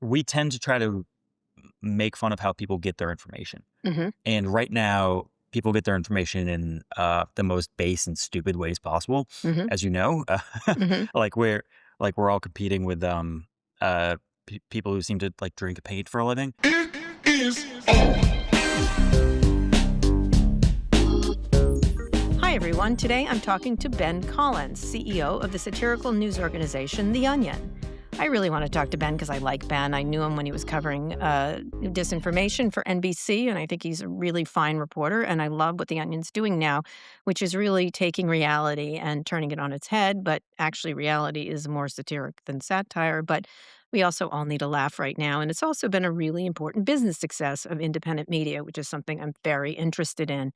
we tend to try to make fun of how people get their information. Mm-hmm. And right now, people get their information in the most base and stupid ways possible, Mm-hmm. as you know. Mm-hmm. Like we're all competing with people who seem to like drink paint for a living. It is on. Hi, everyone. Today I'm talking to Ben Collins, CEO of the satirical news organization, The Onion. I really want to talk to Ben because I like Ben. I knew him when he was covering disinformation for NBC, and I think he's a really fine reporter. And I love what The Onion's doing now, which is really taking reality and turning it on its head. But actually, reality is more satiric than satire. But we also all need a laugh right now. And it's also been a really important business success of independent media, which is something I'm very interested in.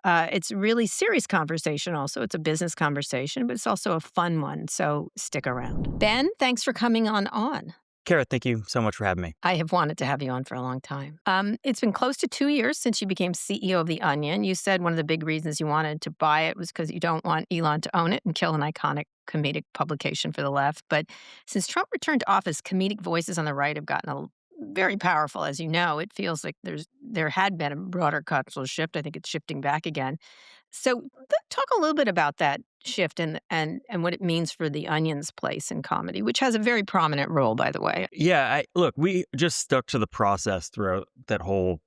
It's a really serious conversation also. It's a business conversation, but it's also a fun one. So stick around. Ben, thanks for coming on. Kara, thank you so much for having me. I have wanted to have you on for a long time. It's been close to 2 years since you became CEO of The Onion. You said one of the big reasons you wanted to buy it was because you don't want Elon to own it and kill an iconic comedic publication for the left. But since Trump returned to office, comedic voices on the right have gotten very powerful. As you know, it feels like there had been a broader cultural shift. I think it's shifting back again. So talk a little bit about that shift and what it means for The Onion's place in comedy, which has a very prominent role, by the way. Yeah, look, we just stuck to the process throughout that whole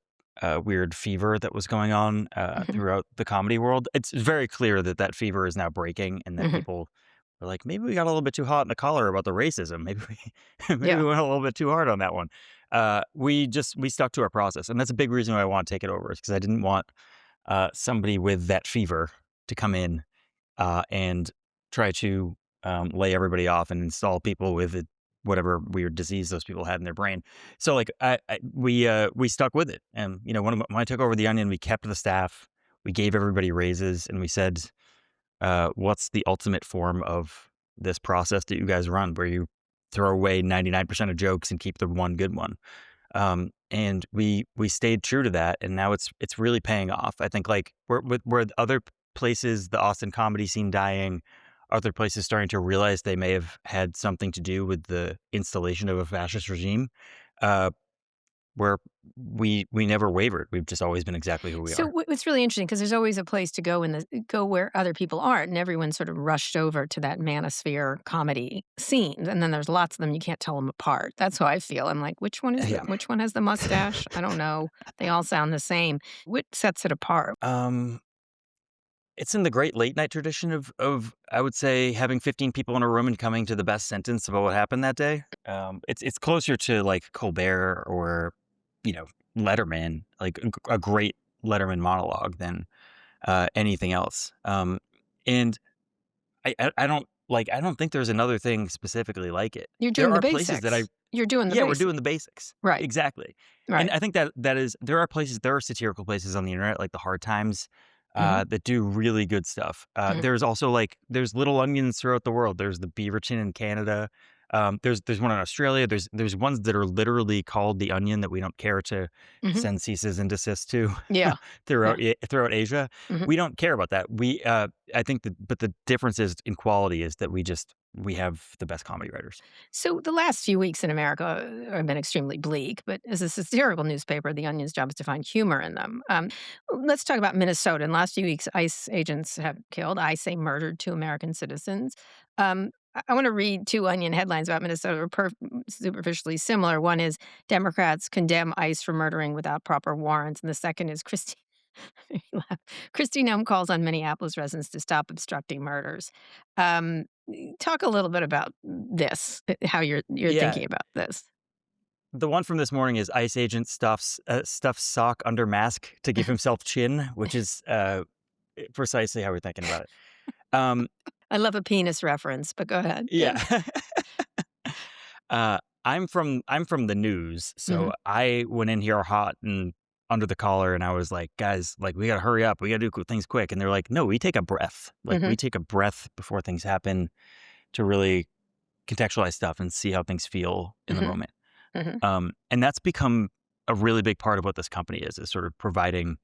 weird fever that was going on throughout the comedy world. It's very clear that fever is now breaking and that people are like, maybe we got a little bit too hot in the collar about the racism. Maybe we went a little bit too hard on that one. We stuck to our process. And that's a big reason why I want to take it over, is because I didn't want somebody with that fever to come in and try to lay everybody off and install people with whatever weird disease those people had in their brain. So like we stuck with it. And when I took over The Onion, we kept the staff, we gave everybody raises, and we said, what's the ultimate form of this process that you guys run, where you throw away 99% of jokes and keep the one good one? And we stayed true to that, and now it's really paying off. I think like where other places, the Austin comedy scene dying, other places starting to realize they may have had something to do with the installation of a fascist regime, where we never wavered. We've just always been exactly who we are. So it's really interesting because there's always a place to go where other people aren't, and everyone sort of rushed over to that manosphere comedy scene. And then there's lots of them, you can't tell them apart. That's how I feel. I'm like, which one is it? Which one has the mustache? I don't know. They all sound the same. What sets it apart? It's in the great late night tradition of I would say having 15 people in a room and coming to the best sentence about what happened that day. It's closer to like Colbert or Letterman, like a great Letterman monologue than anything else. And I don't think there's another thing specifically like it. You're doing there the are basics. Places that You're doing the yeah, basics. we're doing the basics. Right. Exactly. Right. And I think there are satirical places on the internet like the Hard Times that do really good stuff. There's also there's little onions throughout the world. There's the Beaverton in Canada. There's one in Australia. There's ones that are literally called The Onion that we don't care to send ceases and desists to. Yeah. throughout Asia. We don't care about that. I think but the difference is in quality is that we have the best comedy writers. So the last few weeks in America have been extremely bleak, but as a satirical newspaper, The Onion's job is to find humor in them. Let's talk about Minnesota. In the last few weeks, ICE agents have killed, I say murdered, 2 American citizens. I want to read 2 Onion headlines about Minnesota that are superficially similar. One is Democrats condemn ICE for murdering without proper warrants. And the second is Kristi Noem calls on Minneapolis residents to stop obstructing murders. Talk a little bit about this, how you're thinking about this. The one from this morning is ICE agent stuffs sock under mask to give himself chin, which is precisely how we're thinking about it. I love a penis reference, but go ahead. Yeah. I'm from the news, so I went in here hot and under the collar, and I was like, guys, we got to hurry up. We got to do things quick. And they're like, no, we take a breath. We take a breath before things happen to really contextualize stuff and see how things feel in the moment. And that's become a really big part of what this company is sort of providing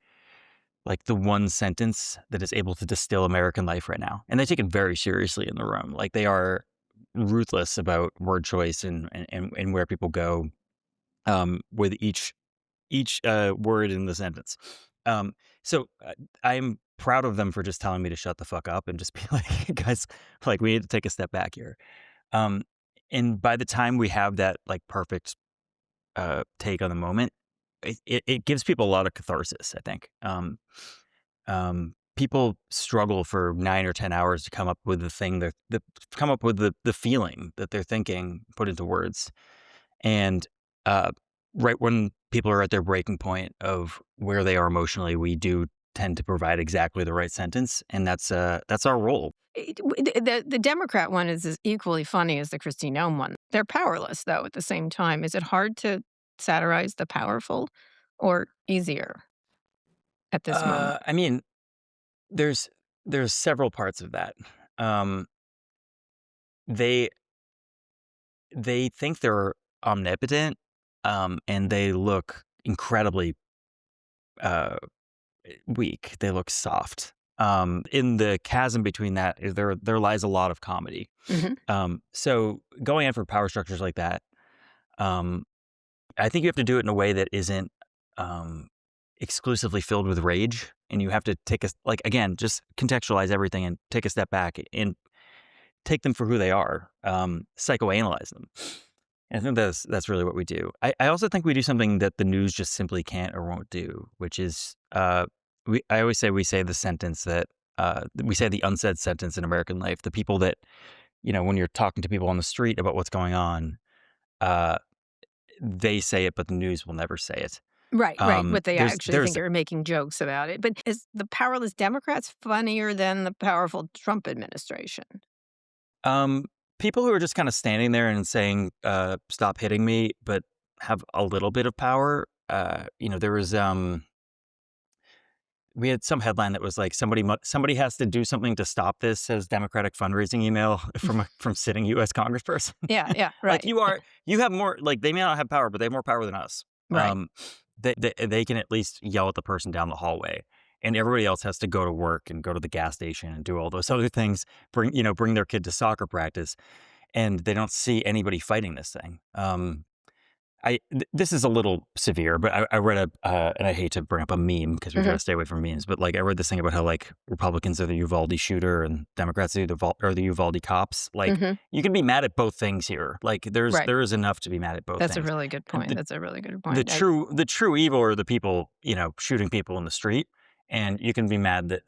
the one sentence that is able to distill American life right now. And they take it very seriously in the room. They are ruthless about word choice and where people go with each word in the sentence. Um, so I'm proud of them for just telling me to shut the fuck up and just be like, guys, like we need to take a step back here. Um, and by the time we have that like perfect take on the moment, it gives people a lot of catharsis, I think. People struggle for 9 or 10 hours to come up with the thing that come up with the feeling that they're thinking put into words. And uh, right when people are at their breaking point of where they are emotionally, we do tend to provide exactly the right sentence, and that's our role. The Democrat one is as equally funny as the Christine Elm one. They're powerless, though, at the same time. Is it hard to satirize the powerful or easier at this moment? I mean, there's there's several parts of that. Um, they they think they're omnipotent, and they look incredibly uh, weak. They look soft. In the chasm between that, there lies a lot of comedy. Mhm. So going after power structures like that, um, I think you have to do it in a way that isn't um, exclusively filled with rage, and you have to take a like again, just contextualize everything and take a step back and take them for who they are, psychoanalyze them. And I think that's really what we do. I also think we do something that the news just simply can't or won't do, which is I always say we say the sentence that we say the unsaid sentence in American life. The people that when you're talking to people on the street about what's going on, uh, they say it, but the news will never say it. Right. What they actually There's think are making jokes about it. But is the powerless Democrats funnier than the powerful Trump administration? um, people who are just kind of standing there and saying "Stop hitting me," but have a little bit of power. There was we had some headline that was like somebody has to do something to stop this, says Democratic fundraising email from sitting U.S. Congressperson. Yeah, Like right. you have more, like they may not have power, but they have more power than us. Right. Um, they can at least yell at the person down the hallway, and everybody else has to go to work and go to the gas station and do all those other things. Bring their kid to soccer practice, and they don't see anybody fighting this thing. This is a little severe, but I read and I hate to bring up a meme because we try Mhm. to stay away from memes, but like I read this thing about how like Republicans are the Uvalde shooter and Democrats are the Uvalde cops. Like Mhm. you can be mad at both things here. Like Right. there is enough to be mad at both That's a things. really good And point. That's a really good the point. true evil are the people shooting people in the street, and you can be mad that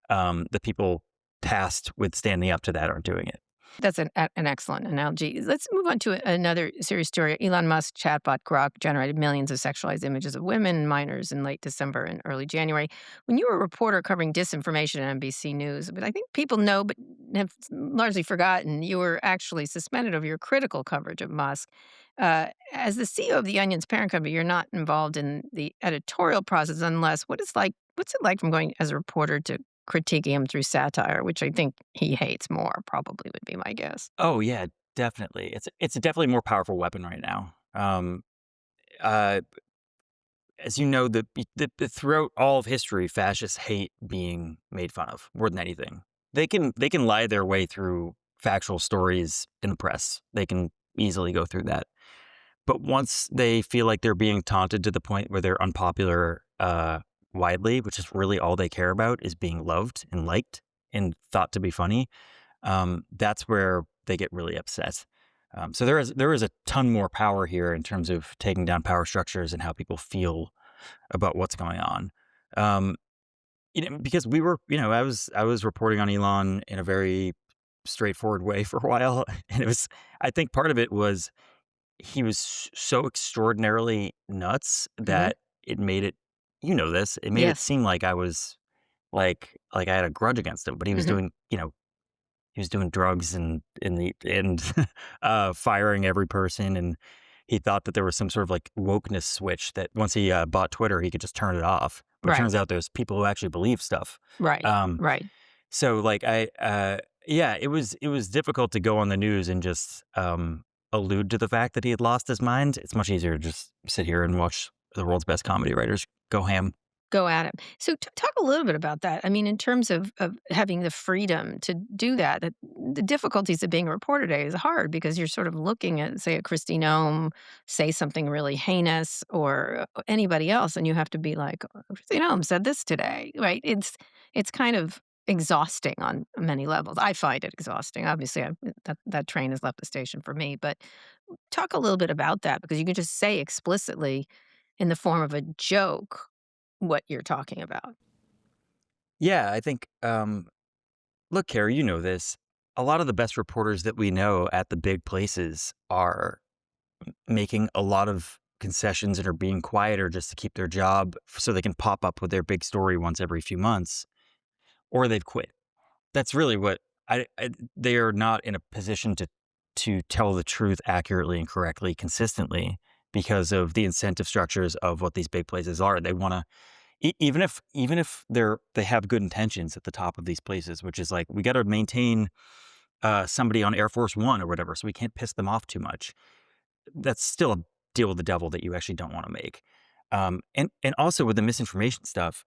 the people tasked with standing up to that aren't doing it. That's an excellent analogy. Let's move on to another serious story. Elon Musk chatbot Grok generated millions of sexualized images of women and minors in late December and early January. When you were a reporter covering disinformation at NBC News, but I think people know but have largely forgotten, you were actually suspended over your critical coverage of Musk. As the CEO of the Onion's parent company, you're not involved in the editorial process unless what's it like from going as a reporter to critiquing him through satire, which I think he hates more, probably would be my guess. Oh yeah, definitely. It's a definitely more powerful weapon right now. Uh, as you know, throughout all of history, fascists hate being made fun of more than anything. They can lie their way through factual stories in the press. They can easily go through that. But once they feel like they're being taunted to the point where they're unpopular widely, which is really all they care about, is being loved and liked and thought to be funny, that's where they get really upset. So there is a ton more power here in terms of taking down power structures and how people feel about what's going on. Um, because we were, I was reporting on Elon in a very straightforward way for a while, and it was, I think part of it was he was so extraordinarily nuts Mhm. that it made it, this, it made it Yes. seem like I was like I had a grudge against him, but he was Mhm. doing, he was doing drugs and firing every person, and he thought that there was some sort of like wokeness switch that once he bought Twitter, he could just turn it off. But it Right. turns out there's people who actually believe stuff. Right. Um, Right. so like yeah, it was difficult to go on the news and just allude to the fact that he had lost his mind. It's much easier to just sit here and watch the world's best comedy writers go ham. go at it. So talk a little bit about that. I mean, in terms of having the freedom to do that, the difficulties of being a reporter today is hard because you're sort of looking at, say, a Christy Nome say something really heinous or anybody else, and you have to be like, "Oh, Christy Nome said this today," right? It's kind of exhausting on many levels. I find it exhausting. Obviously, that train has left the station for me. But talk a little bit about that because you can just say explicitly in the form of a joke what you're talking about. Yeah, I think, look, Carrie, you know this. A lot of the best reporters that we know at the big places are making a lot of concessions and are being quieter just to keep their job so they can pop up with their big story once every few months, or they've quit. That's really what they are not in a position to tell the truth accurately and correctly consistently because of the incentive structures of what these big places are. They want to even if they have good intentions at the top of these places, which is like we got to maintain somebody on Air Force One or whatever, so we can't piss them off too much. That's still a deal with the devil that you actually don't want to make. And also with the misinformation stuff,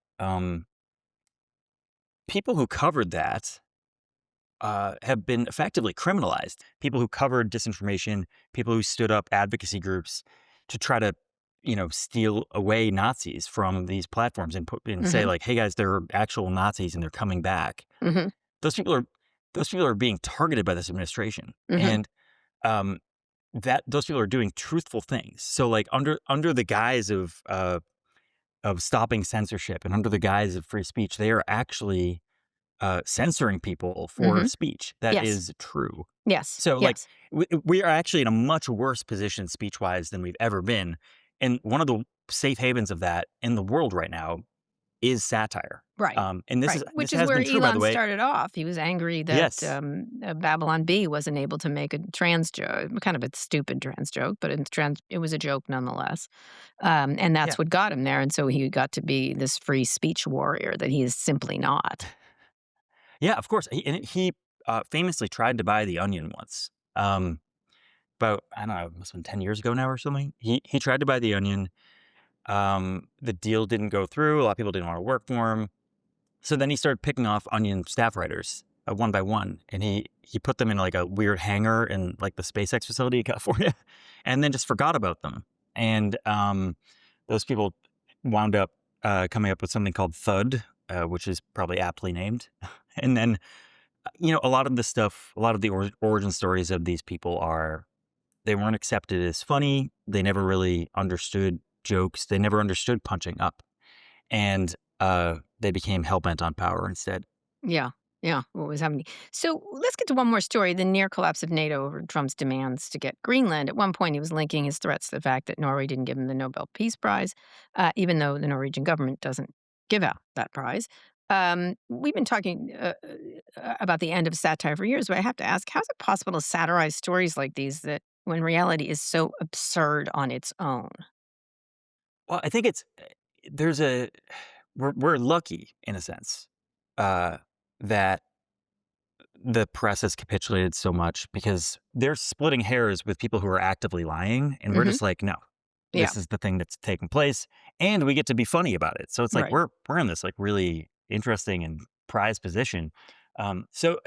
people who covered that have been effectively criminalized. People who covered disinformation, people who stood up advocacy groups to try to, steal away Nazis from these platforms and put and say Mhm, like, "Hey guys, they're actual Nazis and they're coming back." mhm, Those people are those people are being targeted by this administration, mhm, and um, that those people are doing truthful things. So like under the guise of stopping censorship and under the guise of free speech, they are actually censoring people for mhm. speech that Yes, is true. yes, So, like, yes. we are actually in a much worse position speech wise than we've ever been. And one of the safe havens of that in the world right now is satire. Right, And right, this which is has where been true, by the Elon way. started off. He was angry that, Yes. Babylon Bee wasn't able to make a trans joke, kind of a stupid trans joke, but it was a joke nonetheless, and Yeah. that's what got him there, and so he got to be this free speech warrior that he is simply not. Yeah, of course. He famously tried to buy The Onion once. About, I don't know, it must have been 10 years ago now or something. He tried to buy The Onion. The deal didn't go through. A lot of people didn't want to work for him. So then he started picking off Onion staff writers one by one, and he put them in like a weird hangar in like the SpaceX facility in California, and then just forgot about them. And those people wound up coming up with something called Thud, which is probably aptly named. And then a lot of the stuff, a lot of the origin stories of these people are they weren't accepted as funny. They never really understood jokes. They never understood punching up, and they became hell bent on power instead. Yeah, yeah, what was happening. So let's get to one more story, the near collapse of NATO over Trump's demands to get Greenland. At one point, he was linking his threats to the fact that Norway didn't give him the Nobel Peace Prize, even though the Norwegian government doesn't give out that prize. We've been talking about the end of satire for years, but I have to ask, how's it possible to satirize stories like these that when reality is so absurd on its own? Well, I think there's a we're lucky in a sense uh, that the press has capitulated so much because they're splitting hairs with people who are actively lying, and we're Hmm. just like, no, Yeah, this is the thing that's taking place, and we get to be funny about it. So it's like right. we're in this like really interesting and prized position.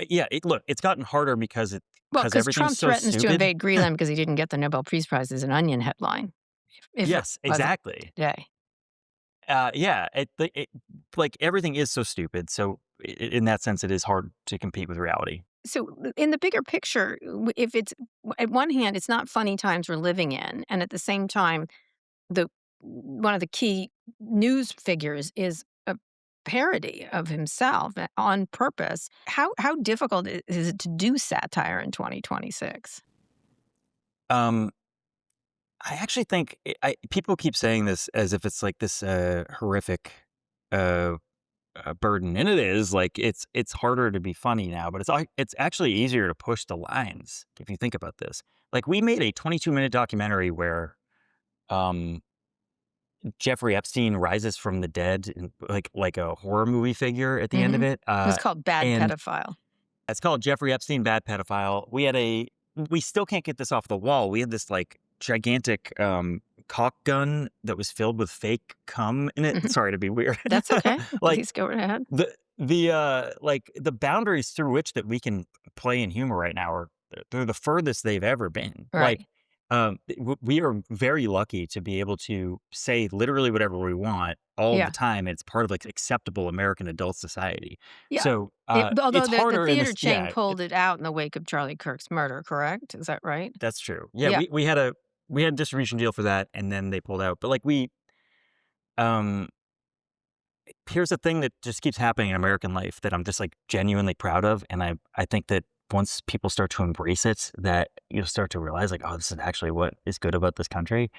Yeah, look, it's gotten harder Well, because because everything's Trump so threatens to stupid. invade Greenland because he didn't get the Nobel Peace Prize is an Onion headline. If it Yes, wasn't exactly. today. Yeah, like everything is so stupid. So in that sense, it is hard to compete with reality. So, in the bigger picture, if it's at one hand, it's not funny times we're living in, and at the same time, the one of the key news figures is a parody of himself on purpose. How difficult is it to do satire in 2026? Um, I actually think people keep saying this as if it's like this horrific uh, burden, and it is. Like it's harder to be funny now, but it's actually easier to push the lines if you think about this. Like we made a 22-minute documentary where um, Jeffrey Epstein rises from the dead, and like a horror movie figure at the end of Mhm. it, It was called Bad and Pedophile. it's called Jeffrey Epstein, Bad Pedophile. We still can't get this off the wall. We had this like gigantic caulk gun that was filled with fake cum in it. Mhm. Sorry to be weird. That's okay. Like Please go right ahead. the boundaries through which that we can play in humor right now are they're the furthest they've ever been. Right. We are very lucky to be able to say literally whatever we want all the Yeah. time. It's part of like acceptable American adult society. Yeah. So Although it's the harder in theater this. chain Yeah, pulled it out in the wake of Charlie Kirk's murder, correct? Is that right? that's true. Yeah, Yeah. we had a distribution deal for that, and then they pulled out. But like um here's the thing that just keeps happening in American life that I'm just like genuinely proud of, and I think that once people start to embrace it, that you'll start to realize like, oh, this is actually what is good about this country.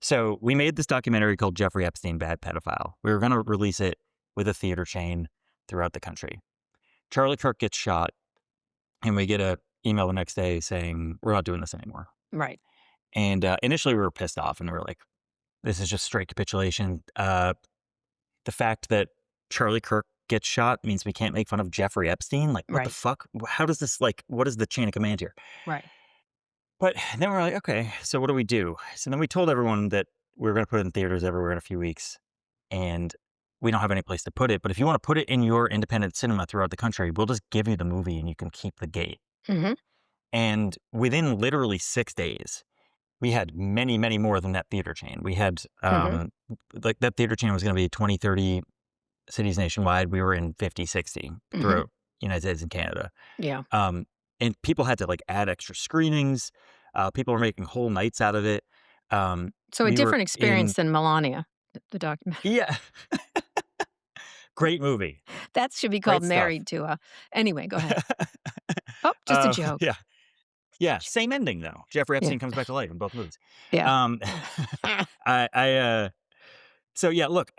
So we made this documentary called Jeffrey Epstein, Bad Pedophile. We were going to release it with a theater chain throughout the country. Charlie Kirk gets shot, and we get a email the next day saying we're not doing this anymore. Right. And initially we were pissed off, and we were like, this is just straight capitulation. The fact that Charlie Kirk gets shot means we can't make fun of Jeffrey Epstein. Like, what the Right. fuck? How does this, like, what is the chain of command here? Right. But then we're like, okay, so what do we do? So then we told everyone that we were going to put it in theaters everywhere in a few weeks. And we don't have any place to put it. But if you want to put it in your independent cinema throughout the country, we'll just give you the movie and you can keep the gate. Hmm. And within literally 6 days, we had many, many more than that theater chain. We had, Hmm. like, that theater chain was going to be 20, 30 cities nationwide. We were in 50, 60 Hmm. throughout United States and Canada. Yeah. And people had to like add extra screenings. People were making whole nights out of it. So a We were different experience in, than Melania, the document. yeah, great movie, That should be called great stuff. Married to a. Anyway, go ahead. Oh, just a joke. Yeah, yeah, same ending though. Jeffrey Yeah. Epstein comes back to life in both movies. Yeah. Um, so yeah, look,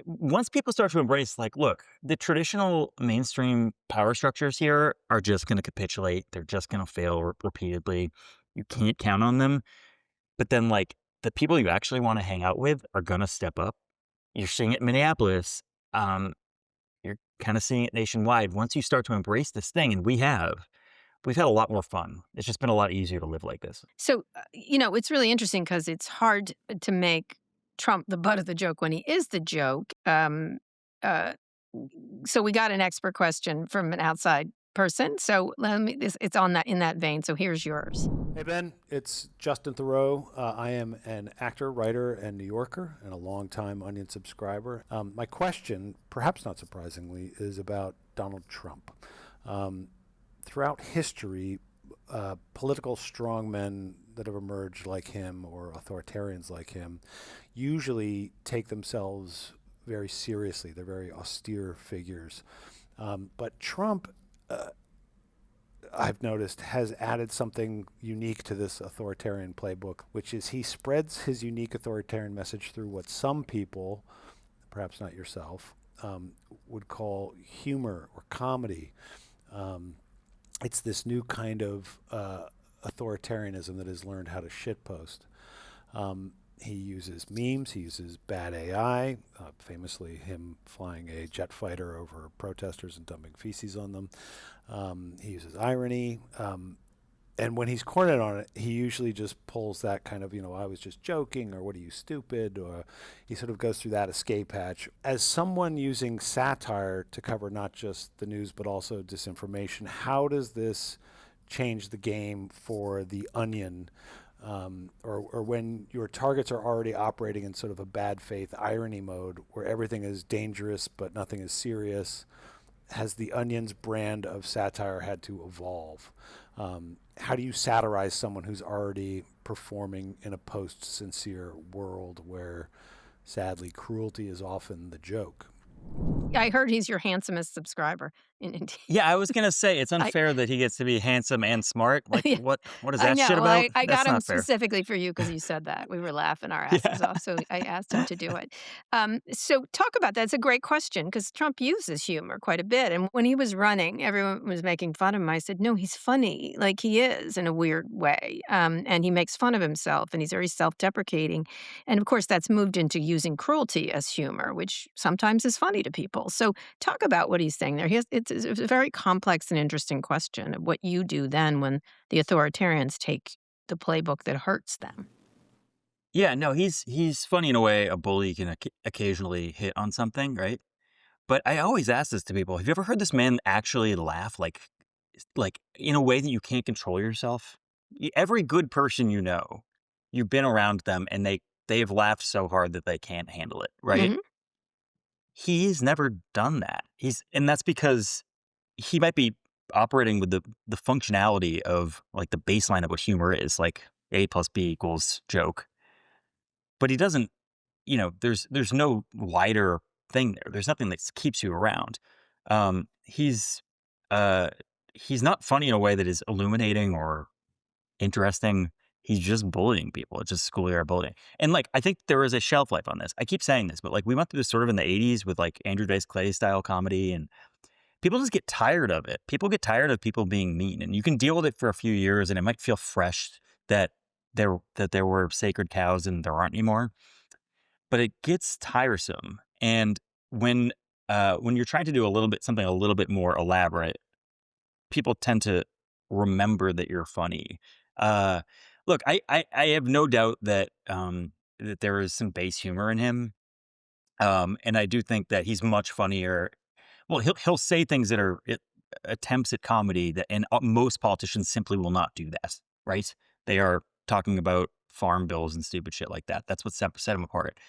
once people start to embrace, like, look, the traditional mainstream power structures here are just going to capitulate. They're just going to fail repeatedly. You can't count on them. But then, like, the people you actually want to hang out with are going to step up. You're seeing it in Minneapolis. You're kind of seeing it nationwide. Once you start to embrace this thing, and we've had a lot more fun. It's just been a lot easier to live like this. So, it's really interesting because it's hard to make Trump the butt of the joke when he is the joke. Uh, so we got an expert question from an outside person. So it's on that in that vein. So here's yours. Hey, Ben, it's Justin Thoreau. I am an actor, writer, and New Yorker, and a longtime Onion subscriber. My question, perhaps not surprisingly, is about Donald Trump. Throughout history, political strongmen that have emerged like him or authoritarians like him usually take themselves very seriously. They're very austere figures. But Trump, I've noticed, has added something unique to this authoritarian playbook, which is he spreads his unique authoritarian message through what some people, perhaps not yourself, would call humor or comedy. It's this new kind of authoritarianism that has learned how to shitpost. He uses memes. He uses bad AI, famously him flying a jet fighter over protesters and dumping feces on them. He uses irony. And when he's cornered on it, he usually just pulls that kind of, I was just joking, or what are you, stupid? Or he sort of goes through that escape hatch. As someone using satire to cover not just the news, but also disinformation, how does this change the game for the Onion? Or when your targets are already operating in sort of a bad faith irony mode where everything is dangerous but nothing is serious, has the Onion's brand of satire had to evolve? How do you satirize someone who's already performing in a post-sincere world where, sadly, cruelty is often the joke? I heard he's your handsomest subscriber in India. Yeah, I was gonna say it's I, unfair that he gets to be handsome and smart. Like, yeah, what is I that know. shit Well, about? I That's got him not fair. specifically for you because you said that. We were laughing our asses Yeah. off, so I asked him to do it. So talk about that. It's a great question because Trump uses humor quite a bit. And when he was running, everyone was making fun of him. I said, no, he's funny, like he is in a weird way. And he makes fun of himself, and he's very self-deprecating. And of course, that's moved into using cruelty as humor, which sometimes is funny to people. So talk about what he's saying there. It's a very complex and interesting question of what you do then when the authoritarians take the playbook that hurts them. Yeah, no, he's funny in a way a bully can occasionally hit on something, right? But I always ask this to people: have you ever heard this man actually laugh like in a way that you can't control yourself? Every good person you know, you've been around them, and they have laughed so hard that they can't handle it, right? Mhm. He's never done that. And that's because he might be operating with the functionality of like the baseline of what humor is, like A plus B equals joke. But he doesn't, there's no wider thing there. There's nothing that keeps you around. Um, he's uh he's not funny in a way that is illuminating or interesting. He's just bullying people. It's just schoolyard bullying. And like I think there is a shelf life on this. I keep saying this, but like we went through this sort of in the 80s with like Andrew Dice Clay style comedy, and people just get tired of it. People get tired of people being mean, and you can deal with it for a few years and it might feel fresh that there were sacred cows and there aren't anymore, but it gets tiresome. And when you're trying to do something a little bit more elaborate, people tend to remember that you're funny. Uh, Look, I have no doubt that there is some base humor in him, and I do think that he's much funnier. Well, he'll say things that are attempts at comedy that, and most politicians simply will not do that. Right? They are talking about farm bills and stupid shit like that. That's what set him apart.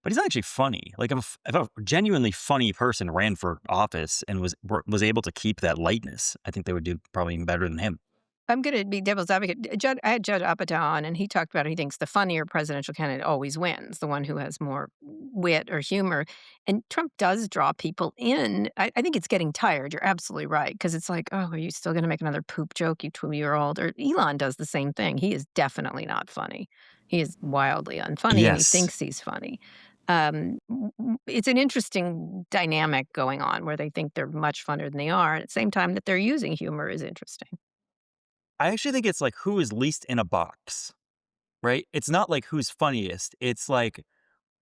But he's not actually funny. Like if a genuinely funny person ran for office and was able to keep that lightness, I think they would do probably even better than him. I'm gonna be devil's advocate. I had Judd Apatow on, and he talked about how he thinks the funnier presidential candidate always wins, the one who has more wit or humor. And Trump does draw people in. I think it's getting tired. You're absolutely right, because it's like, oh, are you still going to make another poop joke, you 2-year-old? Or Elon does the same thing. He is definitely not funny. He is wildly unfunny, and he Yes, thinks he's funny. It's an interesting dynamic going on where they think they're much funnier than they are. At the same time that they're using humor is interesting. I actually think it's like who is least in a box, right? It's not like who's funniest. It's like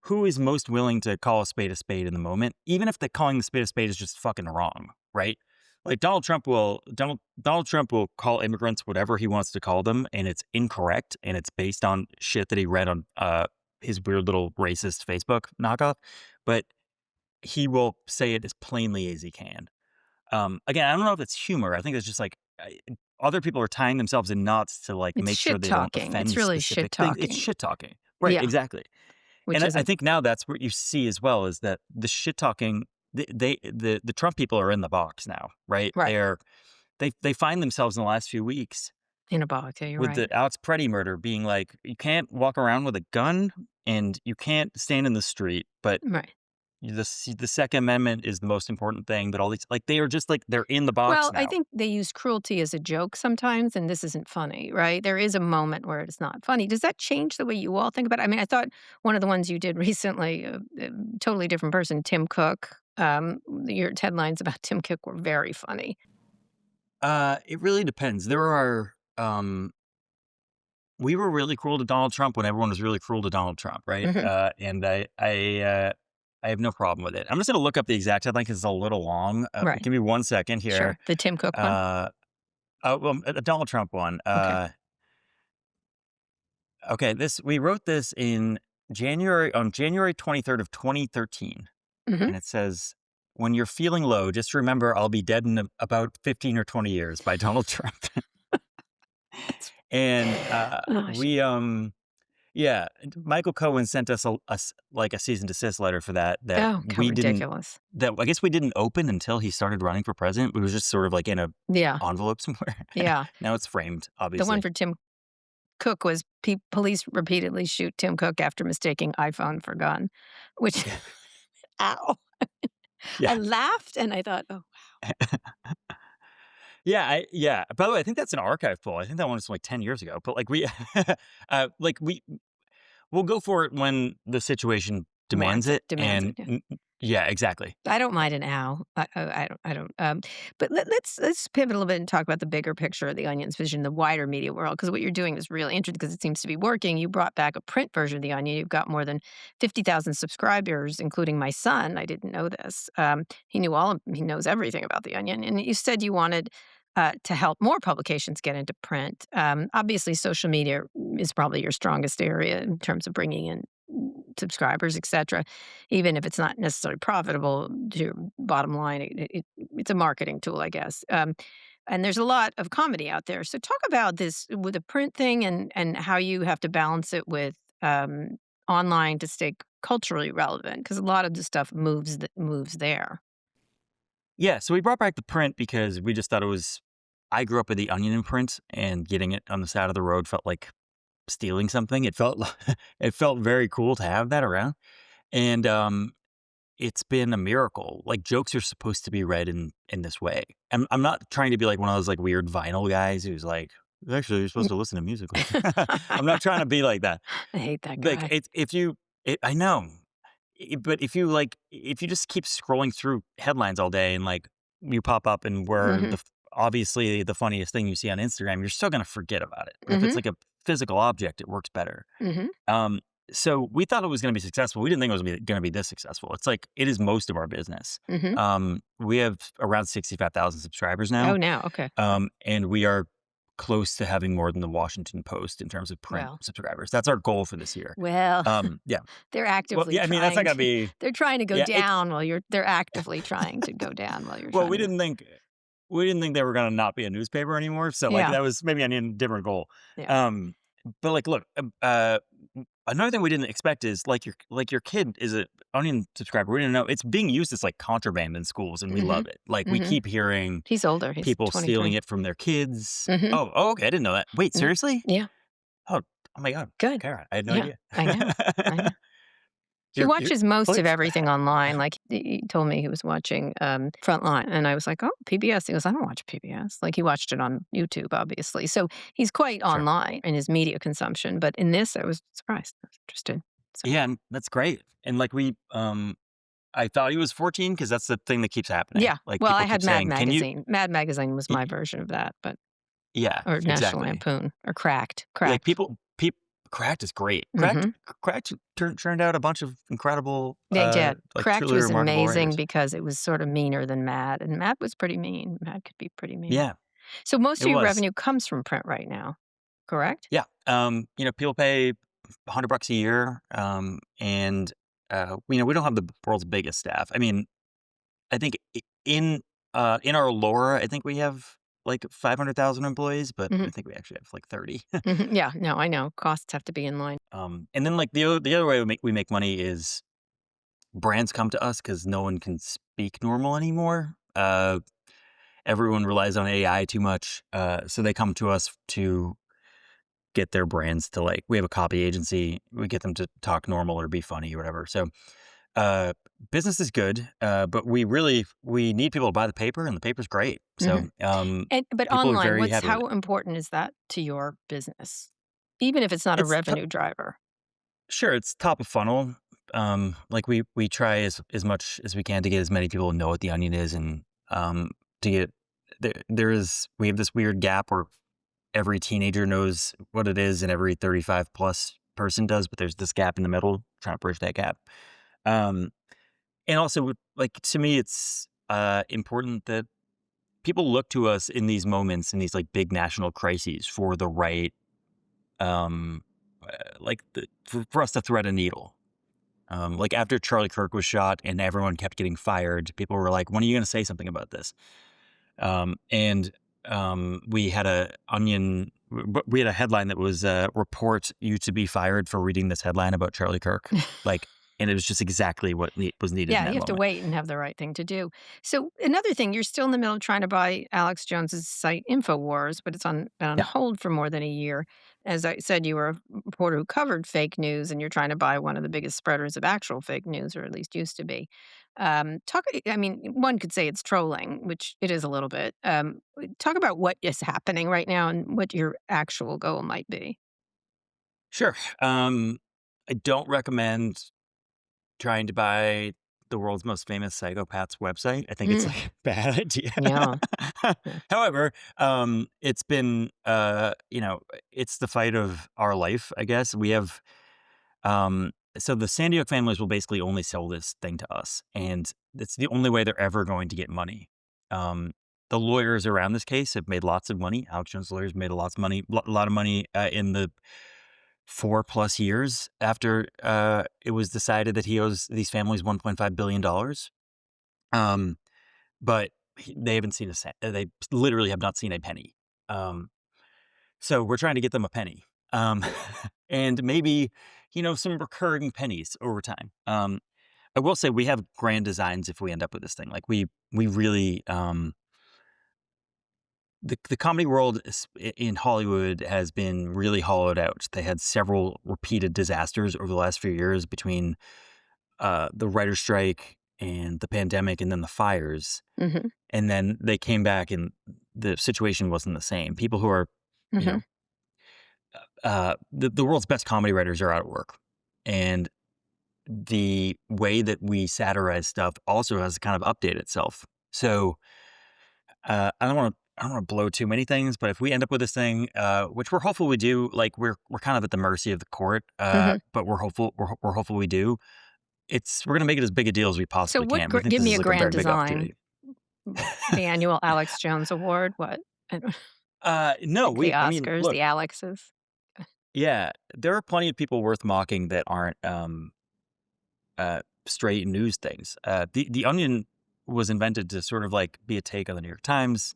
who is most willing to call a spade in the moment, even if the calling the spade is just fucking wrong, right? Like Donald Trump will call immigrants whatever he wants to call them, and it's incorrect, and it's based on shit that he read on his weird little racist Facebook knockoff, but he will say it as plainly as he can. Again, I don't know if it's humor. I think it's just like other people are tying themselves in knots to like It's make sure shit they don't talking. It's offend really shit specific things. It's talking. shit talking, right? Yeah, Exactly. which And I isn't think now that's what you see as well is that the shit talking, the Trump people are in the box now, right? right They find themselves in the last few weeks in a box. Yeah, you're with right. the Alex Preddy murder being like, you can't walk around with a gun and you can't stand in the street, but Right. the Second Amendment is the most important thing. But all these, like, they are just like they're in the box Well, I now. think they use cruelty as a joke sometimes, and this isn't funny, right? There is a moment where it's not funny. Does that change the way you all think about it? I mean, I thought one of the ones you did recently, totally different person, Tim Cook. Your headlines about Tim Cook were very funny. It really depends. We were really cruel to Donald Trump when everyone was really cruel to Donald Trump, right? Hmm. And I have no problem with it. I'm just gonna look up the exact headline because it's a little long. Right. Give me 1 second here. Sure. The Tim Cook one. Uh, a Donald Trump one. Okay. Okay, this we wrote this in January 23rd of 2013, Hmm. and it says, "When you're feeling low, just remember I'll be dead in about 15 or 20 years" by Donald Trump. And Oh, yeah, and Michael Cohen sent us like a cease and desist letter for that oh, how we didn't ridiculous. that I guess we didn't open until he started running for president. It was just sort of like in a Yeah. envelope somewhere. Yeah. Now it's framed, The one obviously. for Tim Cook was police repeatedly shoot Tim Cook after mistaking iPhone for gun, which, Yeah, ow. I yeah, laughed and I thought, oh, yeah. By the way, I think that's an archive poll. I think that one was like 10 years ago. But like we'll go for it when the situation demands wants it, it. demands it. And Yeah. yeah, exactly. I don't mind an ow. I don't. But let's pivot a little bit and talk about the bigger picture of the Onion's vision, the wider media world, because what you're doing is really interesting because it seems to be working. You brought back a print version of the Onion. You've got more than 50,000 subscribers, including my son. I didn't know this. He knows everything about the Onion, and you said you wanted to help more publications get into print. Obviously, social media is probably your strongest area in terms of bringing in subscribers, et cetera. Even if it's not necessarily profitable to your bottom line, it's a marketing tool, I guess. And there's a lot of comedy out there. So talk about this with the print thing and how you have to balance it with online to stay culturally relevant, because a lot of the stuff moves there. Yeah, so we brought back the print because we just thought it was. I grew up with the Onion in print, and getting it on the side of the road felt like stealing something. It felt it felt very cool to have that around, and it's been a miracle. Like, jokes are supposed to be read in this way. I'm not trying to be like one of those like weird vinyl guys who's like, actually, you're supposed to listen to music. I'm not trying to be like that. I hate that Like, guy. I know, but if you just keep scrolling through headlines all day and like you pop up and we're Hmm. obviously the funniest thing you see on Instagram, you're still gonna forget about it. But if it's Hmm. like a physical object, it works better. Hmm. Um, so we thought it was gonna be successful. We didn't think it was gonna be this successful. It's like it is most of our business. Hmm. We have around 65,000 subscribers now, Oh, now, okay. and we are close to having more than the Washington Post in terms of print Well, subscribers. That's our goal for this year. well, Yeah. they're Well, actively yeah. I mean, that's not trying gonna to. be. They're trying to go Yeah. It's down while you're. They're actively trying to go down while you're well, trying to. we didn't think they were gonna not be a newspaper anymore. So like Yeah, that was maybe a different goal. yeah. Um, but like, look, another thing we didn't expect is like your kid is a Onion subscriber. We didn't know it's being used as like contraband in schools, and we Hmm. love it. Like, we Hmm. keep hearing He's older. He's people stealing 23. it from their kids. Hmm. Oh, okay, I didn't know that. Wait, seriously? Yeah, Oh, oh my God, good. Kara, I had no Yeah, idea. I know. I know. He You're watches most of please. everything online. Like, he told me he was watching Frontline, and I was like, "Oh, PBS." He goes, "I don't watch PBS." Like, he watched it on YouTube, obviously. So he's quite Sure. online in his media consumption. But in this, I was surprised. I was interested. So Yeah, and that's great. And like I thought he was 14 because that's the thing that keeps happening. yeah. Like, Well, I people keep had Mad saying, "Can you?" Magazine. Mad Magazine was Y- my version of that, but Yeah, or National exactly. Lampoon or Cracked. Like, Cracked. people, Cracked is great. Hmm. Cracked turned out a bunch of incredible, They did. like Cracked truly was remarkable amazing writers. because it was sort of meaner than Mad, and Mad was pretty mean. Mad could be pretty mean. Yeah, So most it of your was. revenue comes from print right now, correct? Yeah. People pay $100 a year, and we don't have the world's biggest staff. I mean, I think in our lore, I think we have like 500,000 employees, but I Mhm. think we actually have like 30. Mhm. Yeah, no, I know. Costs have to be in line. And then like the other way we make money is brands come to us because no one can speak normal anymore. Everyone relies on AI too much, so they come to us to get their brands to like. We have a copy agency. We get them to talk normal or be funny or whatever. So uh, business is good, but we need people to buy the paper, and the paper's great. Mhm. So But people are online, very what's happy with how it. important is that to your business? Even if it's not a It's revenue driver. Sure, it's top of funnel. Like, we try as much as we can to get as many people to know what the Onion is, and to get we have this weird gap where every teenager knows what it is and every 35 plus person does, but there's this gap in the middle, trying to bridge that gap. Um, and also, like, to me, it's important that people look to us in these moments, in these like big national crises, for the right, um, for us to thread a needle. Like, after Charlie Kirk was shot and everyone kept getting fired, people were like, "When are you going to say something about this?" And we had we had a headline that was, "Report you to be fired for reading this headline about Charlie Kirk." Like, and it was just exactly what was needed in Yeah, that you have to moment. wait and have the right thing to do. So another thing, you're still in the middle of trying to buy Alex Jones's site InfoWars, but it's been on Yeah, hold for more than a year. As I said, you were a reporter who covered fake news, and you're trying to buy one of the biggest spreaders of actual fake news, or at least used to be. I mean, one could say it's trolling, which it is a little bit. Talk about what is happening right now and what your actual goal might be. sure. I don't recommend trying to buy the world's most famous psychopath's website. I think it's Mm, like a bad idea. yeah. Yeah. However, it's been, it's the fight of our life, I guess. We have, so the Sandiok families will basically only sell this thing to us, and it's the only way they're ever going to get money. Um, the lawyers around this case have made lots of money. Alex Jones' lawyers made a lot of money in the 4+ years after it was decided that he owes these families $1.5 billion. But they haven't seen a cent. They literally have not seen a penny. So we're trying to get them a penny, and maybe some recurring pennies over time. I will say we have grand designs if we end up with this thing. Like we really the comedy world in Hollywood has been really hollowed out. They had several repeated disasters over the last few years between the writer's strike and the pandemic and then the fires. Mm-hmm. And then they came back and the situation wasn't the same. People who are, you Mm-hmm. know, the world's best comedy writers are out of work. And the way that we satirize stuff also has to kind of update itself. So I don't want to blow too many things, but if we end up with this thing, which we're hopeful we do, like we're kind of at the mercy of the court, Mm-hmm. but we're hopeful we do. We're gonna make it as big a deal as we So possibly what? can. We think Give this me is a like a very grand big design. opportunity. The annual Alex Jones Award. What? No, Like the I mean, Oscars, look, the Alexes. yeah, there are plenty of people worth mocking that aren't straight news things. The Onion was invented to sort of like be a take on the New York Times.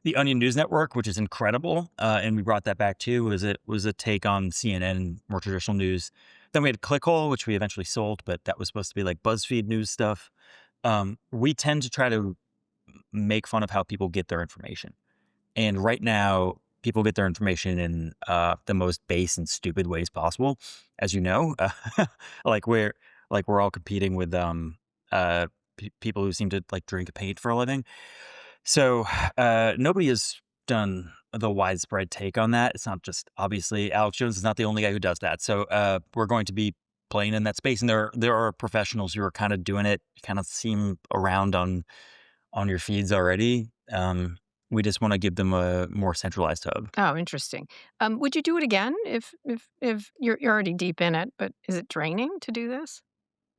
The Onion News Network, which is incredible, and we brought that back too, was a take on CNN, more traditional news. Then we had Clickhole, which we eventually sold, but that was supposed to be like BuzzFeed news stuff. We tend to try to make fun of how people get their information. And right now, people get their information in the most base and stupid ways possible, as you know. like we're we're all competing with people who seem to like drink paint for a living. So nobody has done the widespread take on that. It's not just obviously Alex Jones is not the only guy who does that. So we're going to be playing in that space, and there are professionals who are kind of doing it. You kind of see them around on your feeds already. We just want to give them a more centralized hub. Oh, interesting. Would you do it again if you're already deep in it? But is it draining to do this?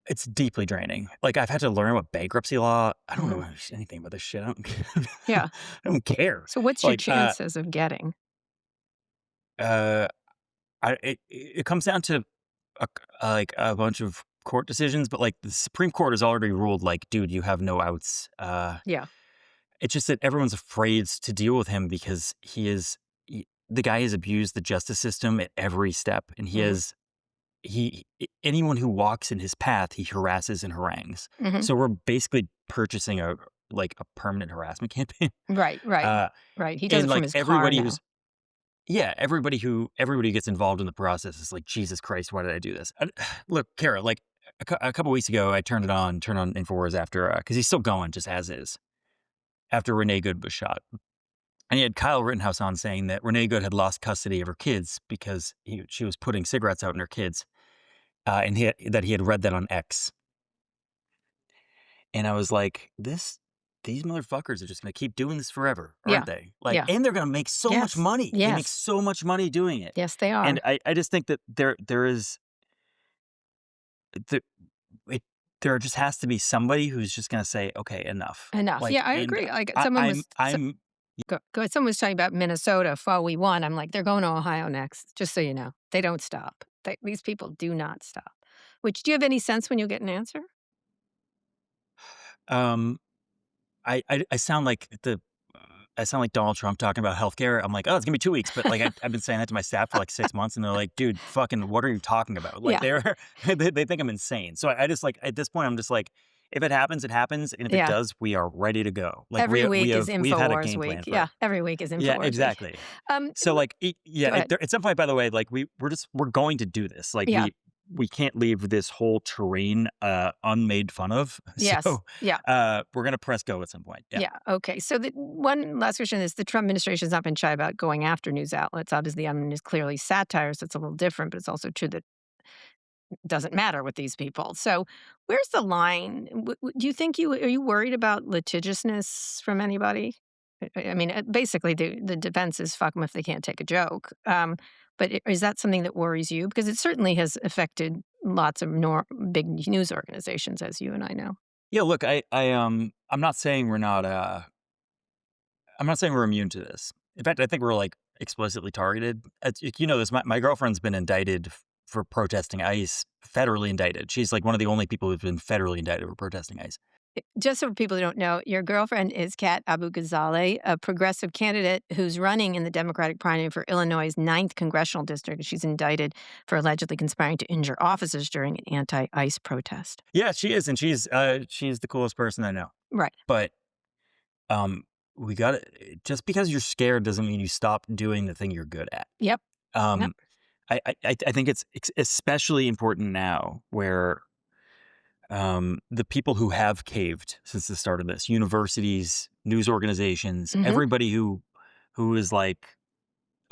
It's deeply draining. Like I've had to learn about bankruptcy law. I don't Mhm. know anything about this shit. I don't, Yeah. I don't care. So what's your Like chances of getting? uh, it comes down to like a bunch of court decisions, but like the Supreme Court has already ruled, like, dude, you have no outs. Yeah. It's just that everyone's afraid to deal with him because the guy has abused the justice system at every step, and Mhm. anyone who walks in his path, he harasses and harangues. Mhm. So we're basically purchasing a permanent harassment campaign. Right. Right. Uh, Right. He does and it from like his car now. everybody who gets involved in the process is like, Jesus Christ, why did I do this? Look, Kara, like a couple weeks ago, I turned on InfoWars after because he's still going just as is after Renee Good was shot. And he had Kyle Rittenhouse on saying that Renee Good had lost custody of her kids because she was putting cigarettes out in her kids, and that he had read that on X. And I was like, these motherfuckers are just going to keep doing this forever, aren't Yeah. they? Like, Yeah. and they're going to make so much Yes. money. They make Yes. so much money doing it. Yes, they And are. I just think that there is there it there just has to be somebody who's just going to say, okay, enough. Enough. Like, Yeah, I and agree. Like I, someone was. I'm Go ahead. Someone was talking about Minnesota. Fall we won. I'm like, they're going to Ohio next. Just so you know, they don't stop. These people do not stop. Which do you have any sense when you'll get an answer? um I sound like I sound like Donald Trump talking about healthcare. I'm like, oh, it's gonna be 2 weeks, but like I've been saying that to my staff for like 6 months, and they're like, dude, fucking, what are you talking about? Like Yeah. they're they think I'm insane. So I just like at this point, I'm just like, if it happens, it happens, and if it Yeah. does, we are ready to go. Like Every week is we've had a InfoWars game week. plan for Yeah. it. Every week is Yeah, InfoWars week. exactly. Um, So like Go yeah, ahead. at some point, by the way, like we're going to do this. Like Yeah. we can't leave this whole terrain unmade fun of. Yes. So Yeah. we're gonna press go at some point. Yeah. Yeah. Okay. So the one last question is the Trump administration has not been shy about going after news outlets. Obviously, the Onion is clearly satire, so it's a little different, but it's also true that it doesn't matter with these people. So where's the line? Do you think are you worried about litigiousness from anybody? I mean, basically, the defense is fuck them if they can't take a joke. But is that something that worries you? Because it certainly has affected lots of big news organizations, as you and I know. Yeah, look, I'm not saying we're not I'm not saying we're immune to this. In fact, I think we're like explicitly targeted. You know this. My girlfriend's been indicted for protesting ICE, federally indicted. She's like one of the only people who's been federally indicted for protesting ICE. Just so for people who don't know, your girlfriend is Kat Abu-Ghazaleh, a progressive candidate who's running in the Democratic primary for Illinois' 9th congressional district. She's indicted for allegedly conspiring to injure officers during an anti-ICE protest. Yeah, she is, and she's the coolest person I know. Right. But we got to just because you're scared doesn't mean you stop doing the thing you're good at. Yep. Um, I think it's especially important now where the people who have caved since the start of this, universities, news organizations, everybody who is like,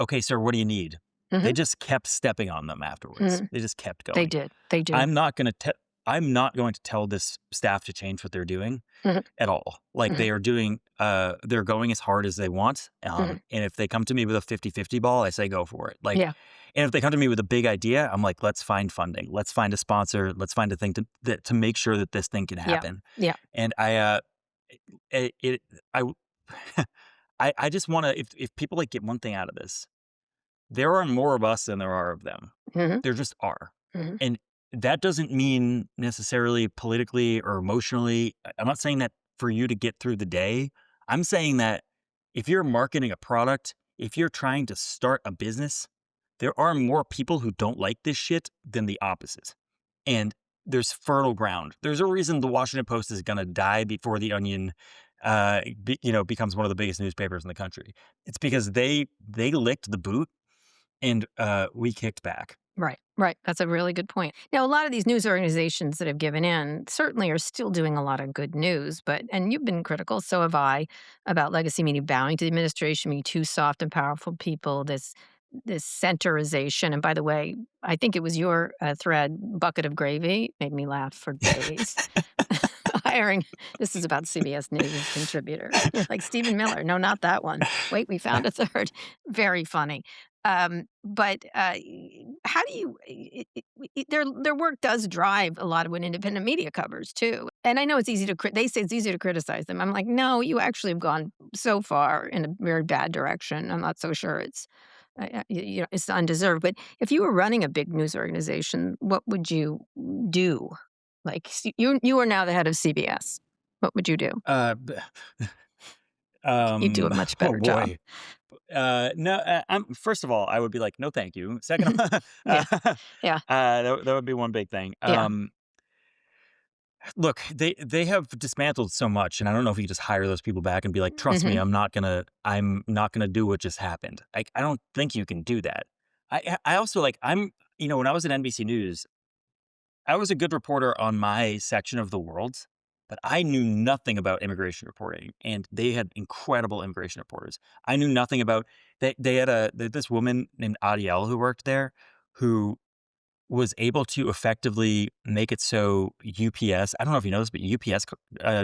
okay, sir, what do you need? They just kept stepping on them afterwards. They just kept going. They did. They did. I'm not going to tell this staff to change what they're doing at all. Like they are doing, they're going as hard as they want. And if they come to me with a 50-50 ball, I say go for it. Like, and if they come to me with a big idea, I'm like, let's find funding. Let's find a sponsor. Let's find a thing to make sure that this thing can happen. Yeah. And I just want to, if people like get one thing out of this, there are more of us than there are of them. There just are. And that doesn't mean necessarily politically or emotionally. I'm not saying that for you to get through the day. I'm saying that if you're marketing a product, if you're trying to start a business, there are more people who don't like this shit than the opposite. And there's fertile ground. There's a reason the Washington Post is going to die before the Onion becomes one of the biggest newspapers in the country. It's because they licked the boot and we kicked back. Right. That's a really good point. Now, a lot of these news organizations that have given in certainly are still doing a lot of good news, and you've been critical, so have I, about legacy media bowing to the administration, being too soft and powerful people, this centerization. And by the way, I think it was your thread, Bucket of Gravy, made me laugh for days. Hiring, this is about CBS News contributor. You're like, Stephen Miller. No, not that one. Wait, we found a third. Very funny. But how do you, their work does drive a lot of what independent media covers too. And I know it's easy to, they say it's easy to criticize them. I'm like, no, you actually have gone so far in a very bad direction. I'm not so sure it's, it's undeserved. But if you were running a big news organization, what would you do? Like you are now the head of CBS. What would you do? You do a much better job. No, first of all, I would be like, no, thank you. Second, Yeah. That would be one big thing. Look, they have dismantled so much, and I don't know if you just hire those people back and be like, trust me, I'm not gonna do what just happened. I don't think you can do that. I also when I was at NBC News, I was a good reporter on my section of the world, but I knew nothing about immigration reporting, and they had incredible immigration reporters. I knew nothing about they had this woman named Adiel who worked there, who was able to effectively make it so UPS. I don't know if you know this, but UPS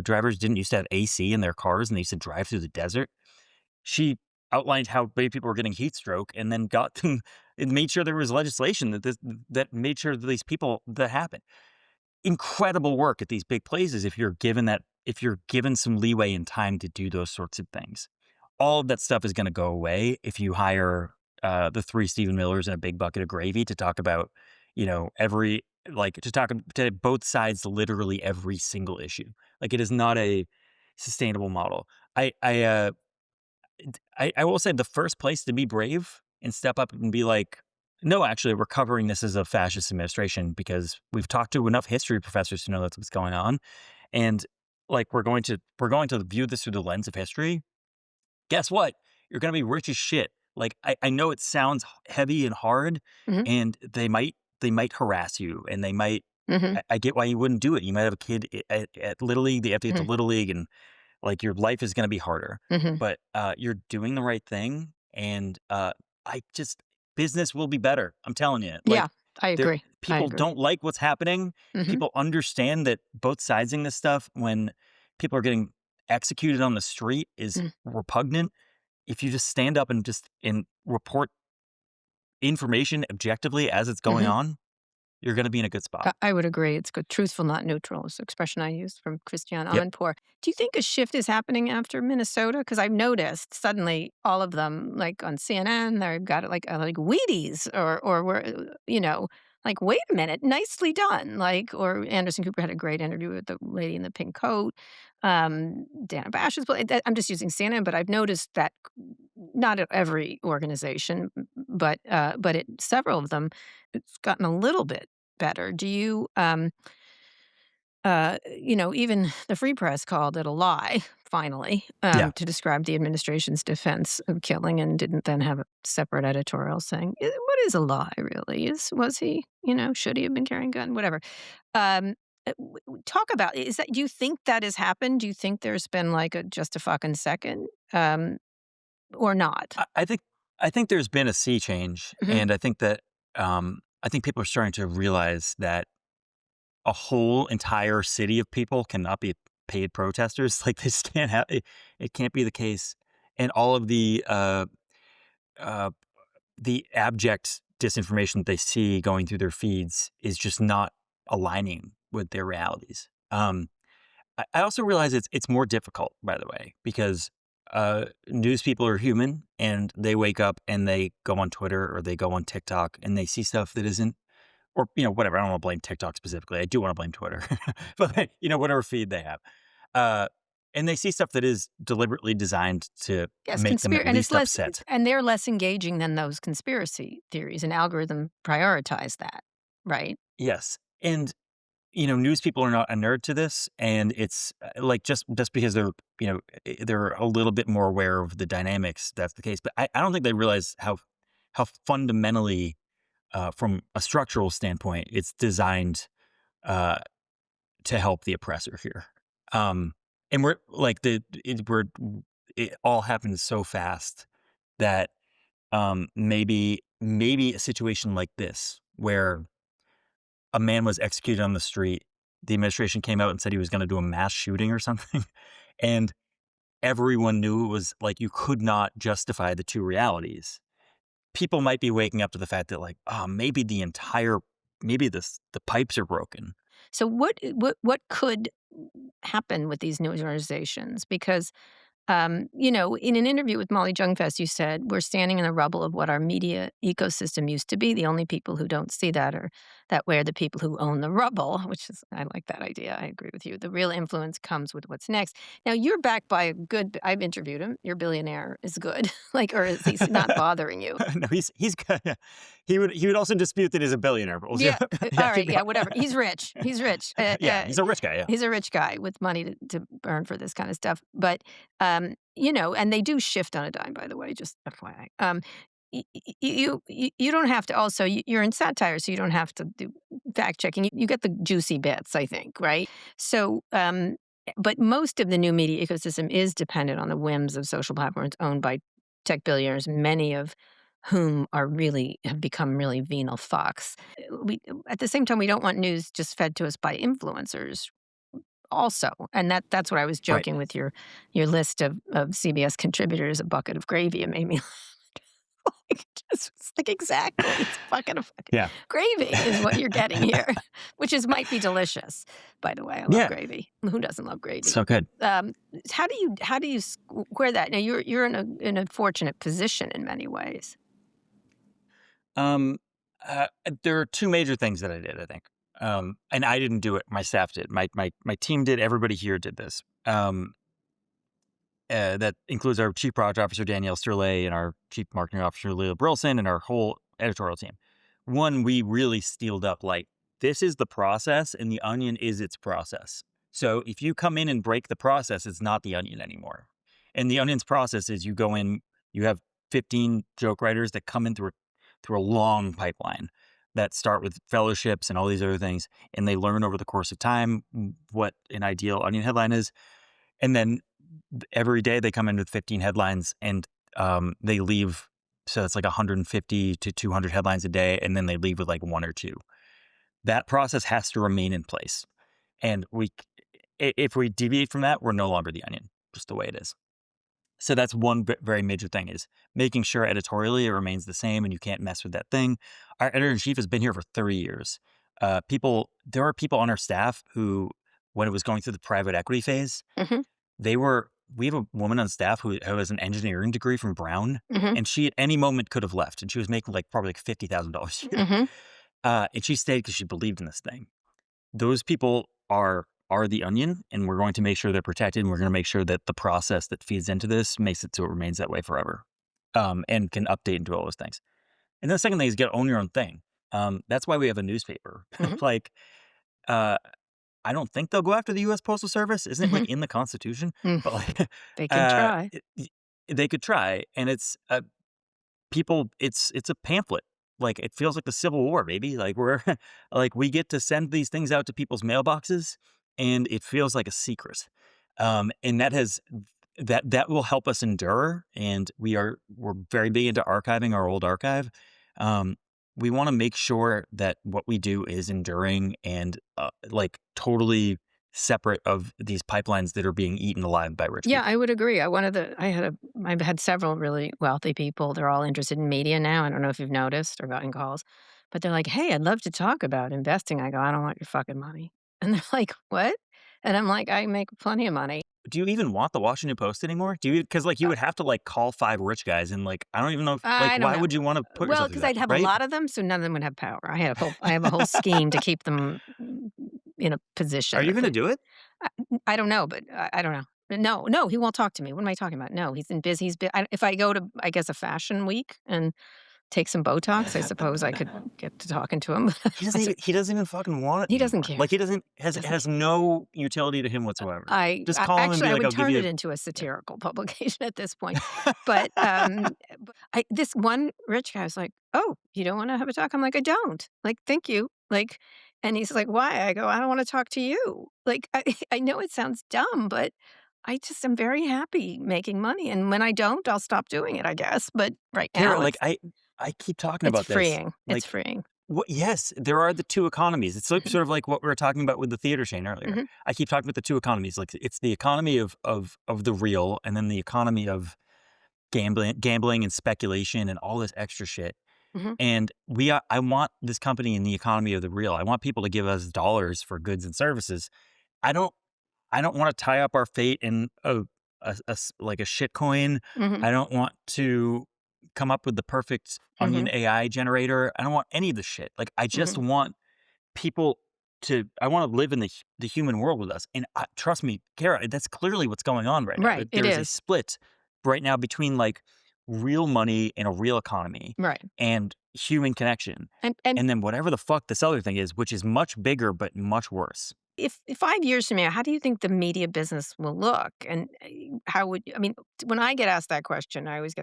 drivers didn't used to have AC in their cars, and they used to drive through the desert. She outlined how many people were getting heat stroke, and then got them. It made sure there was legislation that made sure that these people that happened. Incredible work at these big places if you're given some leeway and time to do those sorts of things. All of that stuff is going to go away if you hire the 3 Stephen Millers and a big bucket of gravy to talk about, to talk to both sides, literally every single issue. Like, it is not a sustainable model. I will say the first place to be brave and step up and be like, no, actually, we're covering this as a fascist administration because we've talked to enough history professors to know that's what's going on. And like, we're going to view this through the lens of history. Guess what? You're going to be rich as shit. Like, I know it sounds heavy and hard, and they might harass you, and they might, I get why you wouldn't do it. You might have a kid at Little League, they have to get to Little League, and like, your life is going to be harder, but you're doing the right thing. And business will be better. I'm telling you. Like, yeah, I agree. People don't like what's happening. People understand that both sidesing this stuff, when people are getting executed on the street, is repugnant. If you just stand up and report information objectively as it's going on, you're going to be in a good spot. I would agree. It's good. Truthful, not neutral is the expression I used from Christiane Yep. Amanpour. Do you think a shift is happening after Minnesota? Because I've noticed suddenly all of them, like on CNN, they've got it like Wheaties or we're, like, wait a minute, nicely done. Like, or Anderson Cooper had a great interview with the lady in the pink coat. Dana Bash is, I'm just using CNN, but I've noticed that not at every organization, but at several of them, it's gotten a little bit better. Do you, even the Free Press called it a lie, finally, Yeah. to describe the administration's defense of killing and didn't then have a separate editorial saying, what is a lie, really? Was he, should he have been carrying a gun? Whatever. Talk about, do you think that has happened? Do you think there's been like a just a fucking second or not? I think there's been a sea change, Mhm. and I think that I think people are starting to realize that a whole entire city of people cannot be paid protesters. Like this can't have it. It can't be the case, and all of uh, the abject disinformation that they see going through their feeds is just not aligning with their realities. I also realize it's more difficult, by the way, because news people are human and they wake up and they go on Twitter or they go on TikTok and they see stuff that isn't, or whatever. I don't want to blame TikTok specifically. I do want to blame Twitter, but whatever feed they have, uh, and they see stuff that is deliberately designed to Yes, make them at and it's least less, upset. and they're less engaging than those conspiracy theories. An algorithm prioritize that, right? Yes, and news people are not inured to this, and it's like just because they're a little bit more aware of the dynamics. That's the case, but I don't think they realize how fundamentally, from a structural standpoint, it's designed uh, to help the oppressor here. Um, and we're like it all happens so fast that maybe a situation like this where a man was executed on the street. The administration came out and said he was gonna do a mass shooting or something, and everyone knew it was like you could not justify the two realities. People might be waking up to the fact that like, "Oh, maybe the pipes are broken." So what could happen with these news organizations? Because in an interview with Molly Jungfest, you said, we're standing in the rubble of what our media ecosystem used to be. The only people who don't see that are that way are the people who own the rubble, which is, I like that idea. I agree with you. The real influence comes with what's next. Now, you're backed by a good, I've interviewed him. Your billionaire is good. Like, or is he not bothering you? No, he's good. Yeah. He would also dispute that he's a billionaire, but we'll see. Yeah. Yeah, All right. keep Yeah. going. Whatever. He's rich. He's rich. Yeah, he's a rich guy. Yeah. He's a rich guy with money to burn for this kind of stuff. But, and they do shift on a dime, by the way, just FYI. You don't have to also, you're in satire, so you don't have to do fact checking. You get the juicy bits, I think, right? So, but most of the new media ecosystem is dependent on the whims of social platforms owned by tech billionaires, many of whom have become really venal fucks. At the same time, we don't want news just fed to us by influencers also. And that's what I was Right. joking with your list of CBS contributors, a bucket of gravy. It made me like, it's like, exactly, it's a bucket of fucking Yeah. gravy is what you're getting here, which might be delicious, by the way. I love Yeah. gravy. Who doesn't love gravy? So good. How do you square that? Now you're in a fortunate position in many ways. Um, there are two major things that I did, I think. And I didn't do it. My staff did. My team did. Everybody here did this. That includes our chief product officer, Danielle Sterle, and our chief marketing officer, Leila Brilson, and our whole editorial team. One, we really steeled up like, this is the process and the Onion is its process. So if you come in and break the process, it's not the Onion anymore. And the Onion's process is you go in, you have 15 joke writers that come in through a long pipeline that start with fellowships and all these other things, and they learn over the course of time what an ideal Onion headline is. And then every day they come in with 15 headlines and they leave. So it's like 150 to 200 headlines a day. And then they leave with like one or two. That process has to remain in place. And if we deviate from that, we're no longer the Onion, just the way it is. So that's one very major thing, is making sure editorially it remains the same and you can't mess with that thing. Our editor-in-chief has been here for 30 years. there are people on our staff who, when it was going through the private equity phase, Mm-hmm. we have a woman on staff who has an engineering degree from Brown, Mm-hmm. and she at any moment could have left, and she was making probably $50,000 a year. Mm-hmm. And she stayed because she believed in this thing. Those people are the onion, and we're going to make sure they're protected, and we're going to make sure that the process that feeds into this makes it so it remains that way forever, and can update and do all those things. And then the second thing is you got to own your own thing. That's why we have a newspaper. Mm-hmm. Like, I don't think they'll go after the U.S. Postal Service. Isn't it in the Constitution? Mm. But like, They can try. they could try, and it's people. It's a pamphlet. Like, it feels like the Civil War, baby. Like, we're like, we get to send these things out to people's mailboxes, and it feels like a secret. And that will help us endure. And we're very big into archiving our old archive. We want to make sure that what we do is enduring and totally separate of these pipelines that are being eaten alive by rich Yeah, people. I would agree. I've had several really wealthy people. They're all interested in media now. I don't know if you've noticed or gotten calls, but they're like, "Hey, I'd love to talk about investing." I go, "I don't want your fucking money." And they're like, "What?" And I'm like, "I make plenty of money." Do you even want the Washington Post anymore? Do you? Because you would have to call 5 rich guys, and I don't even know if, I don't why know. would you want to put Well, yourself through because I'd that, have a right? lot of them, so none of them would have power. I have a whole scheme to keep them in a position. Are you going to do it? I don't know, but I don't know. No, he won't talk to me. What am I talking about? No, he's in busy. If I go to, I guess, a fashion week and take some Botox, I suppose I could get to talking to him. He doesn't even fucking want it He doesn't anymore. care. It has no utility to him whatsoever. Just call him and Actually, be I like, would I'll give turn you it into a satirical publication at this point. But this one rich guy was like, "Oh, you don't want to have a talk?" I'm like, "I don't. Like, thank you." Like, and he's like, "Why?" I go, "I don't want to talk to you." Like, I know it sounds dumb, but I just am very happy making money, and when I don't, I'll stop doing it, I guess. But right Kara, now, I keep talking it's about this. freeing. It's freeing. Yes, there are the two economies. It's sort of like what we were talking about with the theater chain earlier. Mhm. I keep talking about the two economies. Like, it's the economy of the real, and then the economy of gambling and speculation and all this extra shit. Mhm. And I want this company in the economy of the real. I want people to give us dollars for goods and services. I don't want to tie up our fate in like a shit coin. Mhm. I don't want to come up with the perfect onion Mhm. AI generator. I don't want any of the shit. Like, I just Mhm. want people I want to live in the human world with us. And trust me, Kara, that's clearly what's going on right now. Right. It There is a is. split right now between real money and a real economy Right. and human connection. And And then whatever the fuck this other thing is, which is much bigger but much worse. if 5 years from now, how do you think the media business will look? And how would I mean, when I get asked that question, I was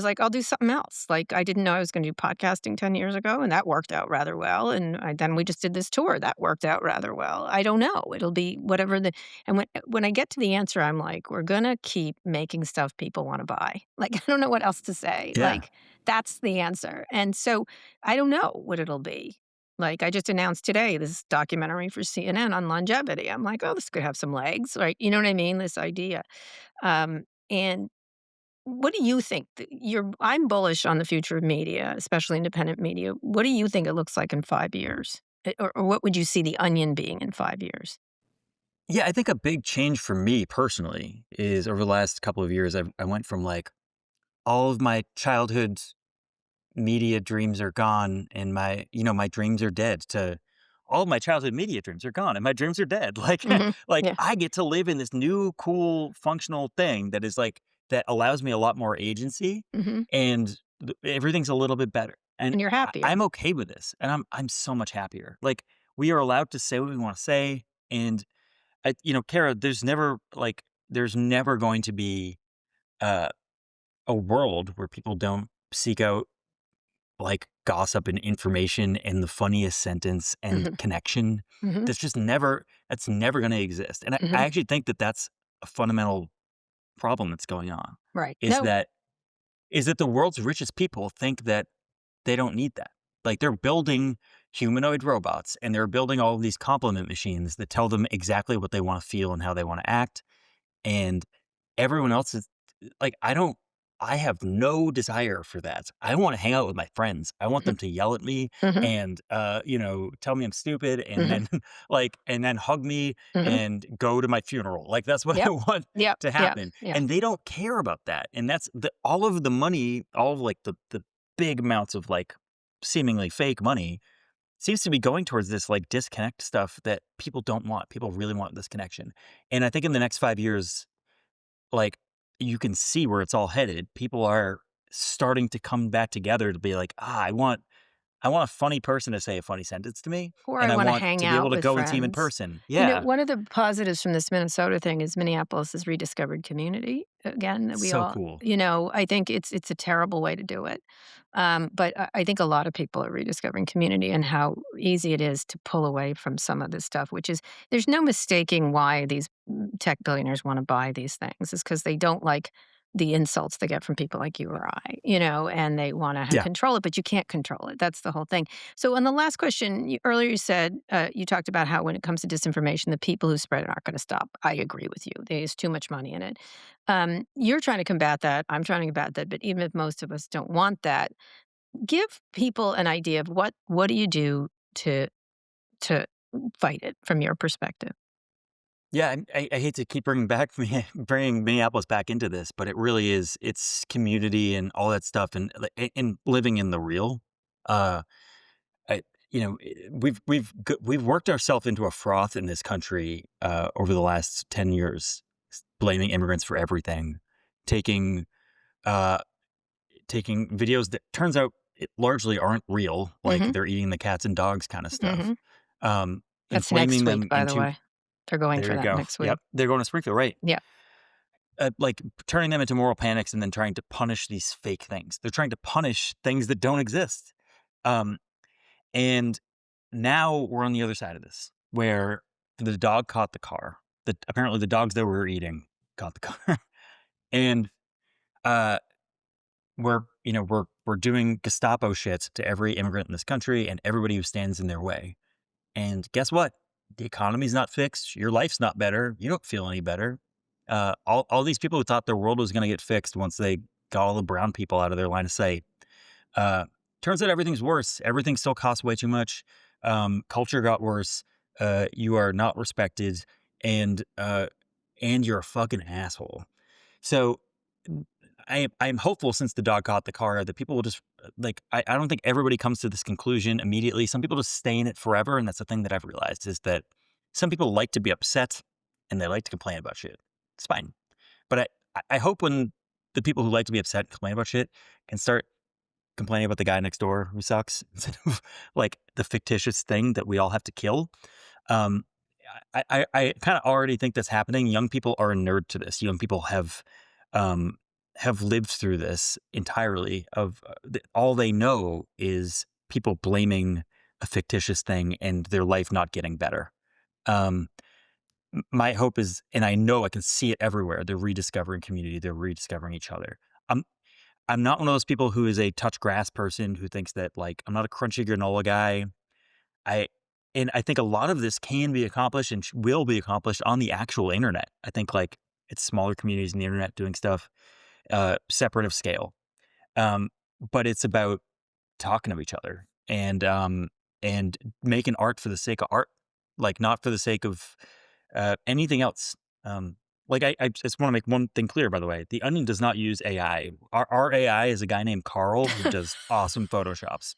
like, I'll do something else. Like, I didn't know I was going to do podcasting 10 years ago, and that worked out rather well. And then we just did this tour that worked out rather well. I don't know. It'll be whatever and when I get to the answer, I'm like, we're going to keep making stuff people want to buy. Like, I don't know what else to say. Yeah. Like, that's the answer. And so I don't know what it'll be. Like, I just announced today this documentary for CNN on longevity. I'm like, oh, this could have some legs, right? You know what I mean? This idea. And what do you think? I'm bullish on the future of media, especially independent media. What do you think it looks like in 5 years? Or what would you see the onion being in 5 years? Yeah, I think a big change for me personally is over the last couple of years, I went from all of my childhood media dreams are gone and my dreams are dead to all of my childhood media dreams are gone and my dreams are dead. Mhm. Yeah. I get to live in this new, cool, functional thing that is that allows me a lot more agency, Mhm. and everything's a little bit better. And And you're happier. I'm okay with this, and I'm so much happier. We are allowed to say what we want to say, and Kara, there's never going to be uh, a world where people don't seek out gossip and information and the funniest sentence and Mhm. connection. Mhm. That's never going to exist. And I Mhm. actually think that that's a fundamental problem that's going on Right. is No. that the world's richest people think that they don't need that. Like, they're building humanoid robots and they're building all of these compliment machines that tell them exactly what they want to feel and how they want to act. And everyone else is I don't I have no desire for that. I want to hang out with my friends. I want them to yell at me Mhm. and, tell me I'm stupid and Mhm. then and then hug me Mhm. and go to my funeral. Like that's what I Yep. want Yep. to Yep. happen. Yep. And they don't care about that. And that's all of the money, all of like the big amounts of like seemingly fake money seems to be going towards this like disconnect stuff that people don't want. People really want this connection. And I think in the next 5 years, like, you can see where it's all headed. People are starting to come back together to be like, I want a funny person to say a funny sentence to me, Or I and I wanna want hang to be able out to with go and see him in friends. person. You know, Yeah. one of the positives from this Minnesota thing is Minneapolis has rediscovered community again, that we So all cool. I think it's a terrible way to do it. But I think a lot of people are rediscovering community and how easy it is to pull away from some of this stuff, which is there's no mistaking why these tech billionaires wanna buy these things. It's because they don't like the insults they get from people like you or I, and they wanna Yeah. control it, but you can't control it. That's the whole thing. So, on the last question, earlier you said you talked about how when it comes to disinformation, the people who spread it aren't going to stop. I agree with you. There's too much money in it. You're trying to combat that. I'm trying to combat that. But even if most of us don't want that, give people an idea of what do you do to fight it from your perspective. Yeah, I hate to keep bringing Minneapolis back into this, but it really is, it's community and all that stuff and, and living in the real. Uh, I we've worked ourselves into a froth in this country, over the last 10 years, blaming immigrants for everything, taking, uh taking videos that turns out it largely aren't real, like Hmm. they're eating the cats and dogs kinda stuff, Hmm. That's next inflaming week, them by the into way. They're going there for you that go. next week. Yep, they're going to Springfield, right. Yeah. Like, turning them into moral panics and then trying to punish these fake things. They're trying to punish things that don't exist. Um, and now we're on the other side of this, where the dog caught the car. Apparently the dogs that we were eating caught the car. And, uh, we're doing Gestapo shit to every immigrant in this country and everybody who stands in their way. And guess what? The economy's not fixed. Your life's not better. You don't feel any better. All these people who thought their world was going to get fixed once they got all the brown people out of their line of sight. Uh, Turns out everything's worse. Everything still costs way too much. Culture got worse. You are not respected, and you're a fucking asshole. So I'm hopeful since the dog caught the car that people will just I don't think everybody comes to this conclusion immediately. Some people just stay in it forever, and that's the thing that I've realized is that some people like to be upset and they like to complain about shit. It's fine, but I hope when the people who like to be upset and complain about shit can start complaining about the guy next door who sucks instead of like the fictitious thing that we all have to kill. Um, I kind of already think that's happening. Young people are inured to this. Young people um, have lived through this entirely. All they know is people blaming a fictitious thing and their life not getting better. Um, my hope is, and I know I can see it everywhere. They're rediscovering community. They're rediscovering each other. I'm I'm not one of those people who is a touch grass person who thinks that like I'm not a crunchy granola guy. I I think a lot of this can be accomplished and will be accomplished on the actual internet. I think like it's smaller communities on the internet doing stuff, separate of scale. Um, but it's about talking to each other and making art for the sake of art, like not for the sake of anything else. I just want to make one thing clear, by the way. The Onion does not use AI. Our AI is a guy named Carl who does awesome photoshops.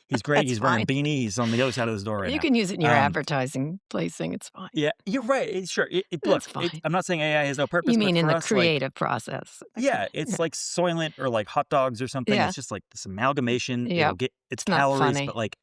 He's great. That's He's wearing a fine. beanie. He's on the other side of this door right You now. can use it in your Um, advertising placing. It's fine. yeah, you're right. Sure. That's Look, fine. I'm not saying AI has no purpose, You but mean in for the us, like, creative process. Okay. yeah, it's like Soylent or like hot dogs or something. Yeah. It's just like this amalgamation. Yep. It's It's not calories, funny. but like,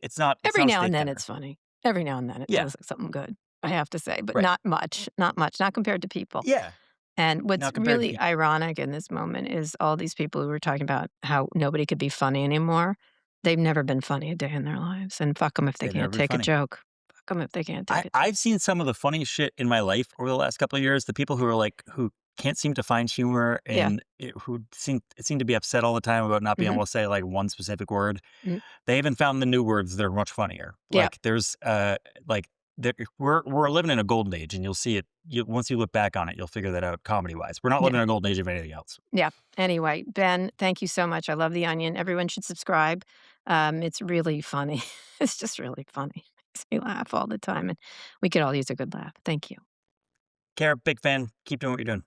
it's Every not a now and steak then dinner. it's funny. Every now and then it Yeah. does something good, I have to say, but Right. not much, not much, not compared to people. Yeah. And what's Not compared to really people. ironic in this moment is all these people who were talking about how nobody could be funny anymore. They've never been funny a day in their lives, and fuck them if they They've never can't been take a funny. joke. Fuck them if they can't take a joke. I've seen some of the funniest shit in my life over the last couple of years. The people who are like, who can't seem to find humor Yeah. and who seem to be upset all the time about not being Mhm. able to say like one specific word. Mm. They haven't found the new words that are much funnier. Yeah. Like there's like we're living in a golden age, and you'll see it. Once you look back on it, you'll figure that out comedy-wise. We're not living in a golden age of anything else. Yeah. Anyway, Ben, thank you so much. I love The Onion. Everyone should subscribe. It's really funny. It's just really funny. Makes me laugh all the time, and we could all use a good laugh. Thank you. Kara, big fan. Keep doing what you're doing.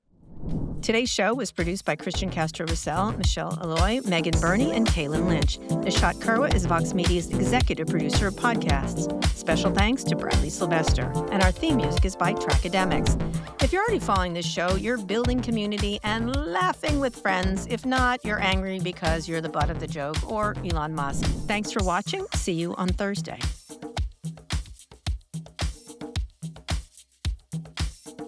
Today's show was produced by Christian Castro-Russell, Michelle Alloy, Megan Burney, and Kaylin Lynch. Nishat Kurwa is Vox Media's executive producer of podcasts. Special thanks to Bradley Sylvester. And our theme music is by Trackademics. If you're already following this show, you're building community and laughing with friends. If not, you're angry because you're the butt of the joke or Elon Musk. Thanks for watching. See you on Thursday.